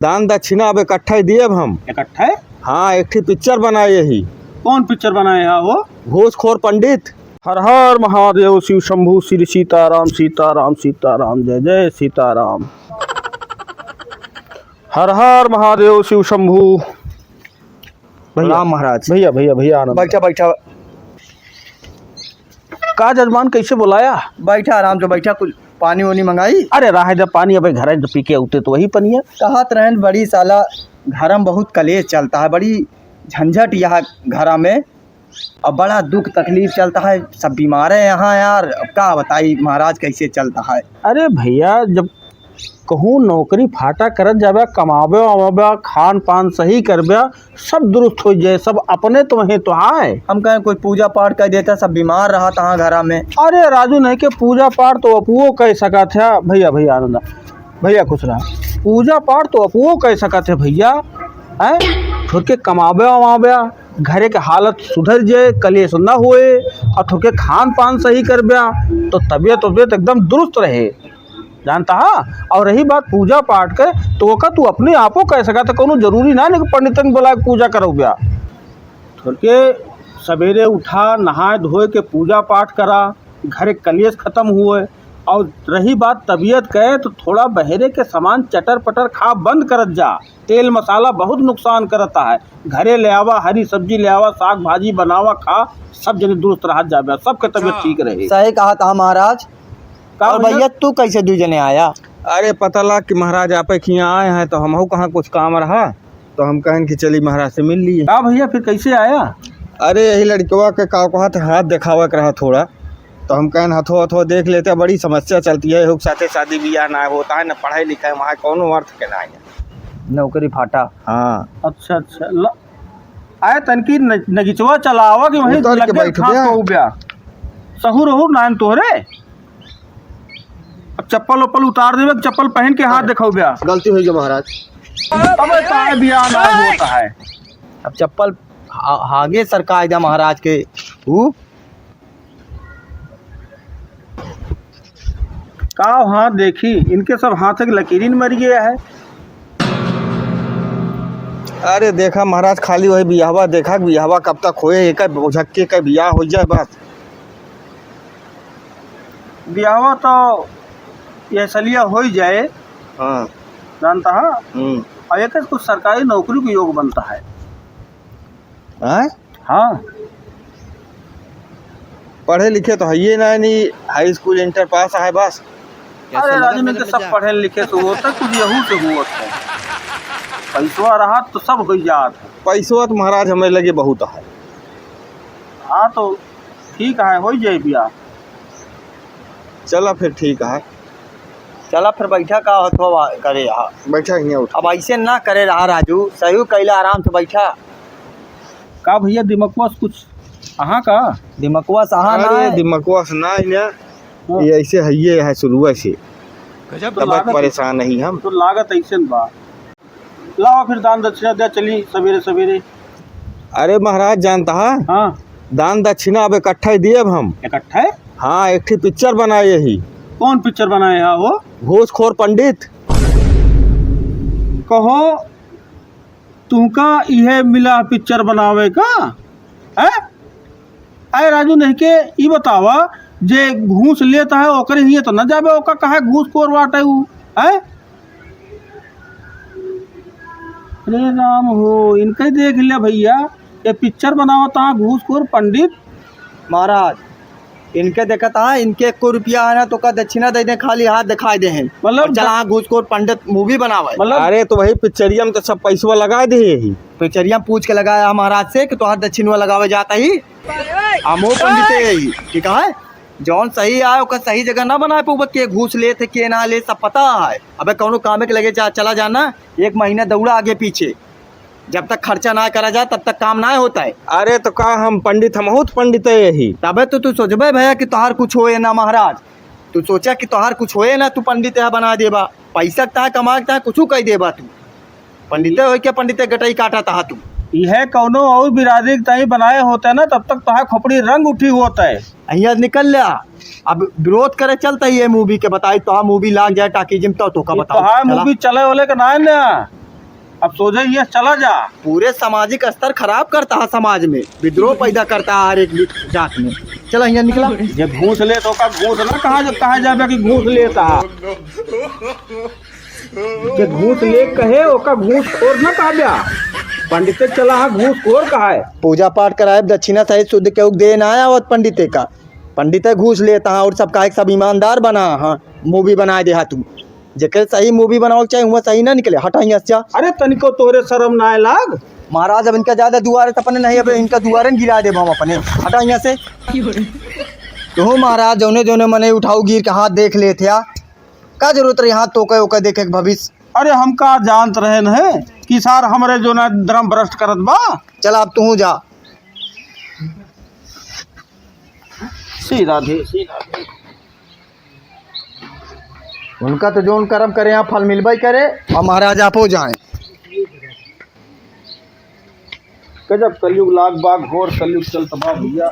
दान दक्षिणा अब इकट्ठा ही दिए अब हम। इकट्ठा है? हाँ, एक ठे पिक्चर बनाए यही। कौन पिक्चर बनाए है वो? घूसखोर पंडित। हर हर महादेव शिव शंभू श्री सीताराम सीताराम सीताराम जय जय सीताराम। हर हर महादेव शिव शंभू। राम महाराज। भैया भैया भैया आनंद। बैठा बैठा का जजमान कैसे बुलाया? बैठा आराम से बैठा। कुछ पानी वानी मंगाई? अरे रहा जब पानी अब घर जब पी के उठते तो वही पनिया। कहत रहन बड़ी साला घर में बहुत कलेश चलता है, बड़ी झंझट यहाँ घर में, अब बड़ा दुख तकलीफ चलता है, सब बीमार है यहाँ यार। अब का बताई महाराज कैसे चलता है। अरे भैया जब कहूँ नौकरी फाटा करत जाबे, कमाबे वमाबे, खान पान सही करबे, सब दुरुस्त हो जाए, सब अपने तुम्हें तो है। हम कहें कोई पूजा पाठ कर देता, सब बीमार रहा तहाँ घर में। अरे राजू नहीं के पूजा पाठ तो अपुओ कह सका था। भैया भैया आनंद भैया खुश रहा। पूजा पाठ तो अपुओ कह सका थे भैया है। थोड़ के कमाबे वमाबे, घरे के हालत सुधर जाए, कलेश न होए, और थोड़ के खान पान सही करबे तो तबीयत एकदम दुरुस्त रहे, जानता है। और रही बात पूजा पाठ के तो ओका तू अपने आपो कह सका था, कोनो जरूरी ना नहीं पंडितन बोला के पूजा करो ब्या। थोड़ के सवेरे उठा, नहाए धोए के पूजा पाठ करा, घरे कलेश खत्म हुए। और रही बात तबीयत कहे तो थोड़ा बहरे के सामान चटर पटर खा बंद करत जा। तेल मसाला बहुत नुकसान करता है। घरे ले आवा, हरी सब्जी ले आवा, साग भाजी बनावा, खा, सब जने दुरुस्त रह जाबे, सबके तबीयत ठीक रहे। सही कहा था महाराज। और भैया तू कैसे दू जने आया? अरे पता लगा कि महाराज आप यहाँ आए हैं तो हम कहाँ कुछ काम रहा तो हम कहें कि चली महाराज से मिल लिए। हाँ भैया फिर कैसे आया? अरे यही लड़कवा के का कहत हाथ दिखावा के रहा थोड़ा, तो हम कहें हथो हथो देख लेते। बड़ी समस्या चलती है, साथे शादी बियाह ना होता है, ना पढ़ाई लिखाई, वहाँ कौन अर्थ के ना है, नौकरी फाटा। हाँ अच्छा अच्छा आए तनकी नगिचवा चलावा कि वहीं उतर के बैठ गया। सहू रहू नान तोहरे। अब चप्पल उप्पल उतार देवे, चप्पल पहन के हाथ दिखाओ ब्या। गलती हुई महाराज। अबे ताए बियाह ना होता है। अब चप्पल आगे सरका दिया महाराज के। का हाथ देखी, इनके सब हाथ की लकीरीन मर गया है। अरे देखा महाराज, खाली वही बियाहवा देखा, बियाहवा कब तक होए, एक झक्के का बियाह हो जाए बस। बियाहवा तो ये सलिया हो ही जाए। हाँ जानता है। और एक कुछ सरकारी नौकरी को योग बनता है। हाँ पढ़े लिखे तो है ये ना, नहीं हाई स्कूल इंटर पास है बस। अरे राजू ने सब पढ़े लिखे तो होता, कुछ यहू से हुआ है। पैसवा रहा तो सब हो जात है। पैसवा तो महाराज हमें लगे बहुत है। हाँ तो ठीक है, हो जाए बियाह। चला फिर ठीक है। चला फिर बैठा का हथवा करे रहा। बैठा ही उठ। अब ऐसे ना करे रहा राजू, सही कैला, आराम से बैठा। का भैया दिमकवा कुछ अहाँ का? दिमकवा सहा ना अरे है। दिमकवा से ना ये ऐसे है, ये है शुरू से तब परेशान नहीं हम तो लागत ऐसे बा। लाओ फिर दान दक्षिणा दे चली सवेरे सवेरे। अरे महाराज जानता है, हाँ दान दक्षिणा अब इकट्ठा ही दिए अब हम। इकट्ठा है? हाँ, एक ठे पिक्चर बनाए यही। कौन पिक्चर बनाए है वो? घूसखोर पंडित। कहो तुमका यह मिला पिक्चर बनावे का है? अरे राजू नहीं के ये बतावा, जे घूस लेता है ओकरे ही तो न जाबे, ओका कहे घूसखोर बाटे है? अरे राम हो, इनका ही देख लिया भैया, ये पिक्चर बनावता घूसखोर पंडित। महाराज इनके देखा था, इनके 1 रुपया है ना तो का दक्षिणा दे दे, खाली हाथ दिखाई दे हैं। मतलब चला घूसखोर पंडित मूवी बनावा। मतलब अरे तो वही पिक्चरिया में तो सब पैसवा लगा दे यही। पिक्चरिया पूछ के लगाया महाराज से कि तो हाथ दक्षिणवा लगावे जाता ही। हमो पंडित है यही, ठीक है। जौन सही आए ओका सही जगह ना बनाए पे, के घूस ले थे के ना ले सब पता है। अबे कौनो काम के लगे चला जाना, 1 महीना दौड़ा आगे पीछे, जब तक खर्चा ना करा जाए तब तक काम ना होता है। अरे तो का हम पंडित, हम बहुत पंडित है यही। तबे तो तू सोचबे भैया कि तोहार कुछ होए ना महाराज। तू सोचा कि तोहार कुछ होए ना, तू पंडित है बना देबा, पैसा ता कमाता है, कुछ कह देबा तू। पंडित हो के पंडित गटाई काटा था तू। यह कौनो और बिरादरी तही बनाए होते है ना, तब तक तोहार खोपड़ी रंग उठी होता है। अहिया निकल लिया। अब विरोध करे चलता ही है मूवी के, बताई तो मूवी लाग जाए टाकी जिम तो का बताओ। मूवी चले वाले का ना है ना। अब सोझे ये चला जा। पूरे सामाजिक स्तर खराब करता है, समाज में विद्रोह पैदा करता है हर एक जात में। चला यहाँ निकला। जे घूस ले तो का घूस ना कहा जाबे कि घूस लेता। जे घूस ले कहे ओका घूस खोर ना कहबे। पंडित चला है घूस खोर कहा है। पूजा पाठ कराए दक्षिणा सहित शुद्ध के दे ना आया और पंडित का पंडित घूस लेता है और सब का सब ईमानदार बना। हाँ मूवी बनाए दे तू जेकर सही मूवी बनाओ चाहे हुआ सही ना निकले। हटा यहाँ से। अरे तनिको तोरे शर्म ना लाग। महाराज अब इनका ज्यादा दुआरे तो अपने नहीं, अब इनका दुआरे गिरा दे हम अपने। हटा यहाँ से। तो महाराज जौने जौने मने उठाऊ गिर के हाथ देख ले थे का जरूरत रही हाथ तो देखे भविष्य। अरे हम का जानत रहे न कि सार हमरे जो ना धर्म भ्रष्ट करत बा। चल अब तू जा। सी राधे सी राधे। उनका तो जोन कर्म करे यहाँ फल मिलबई करे और महाराज आप हो जाए। गजब कलयुग लाग बाग घोर कलयुग चलत बा भैया।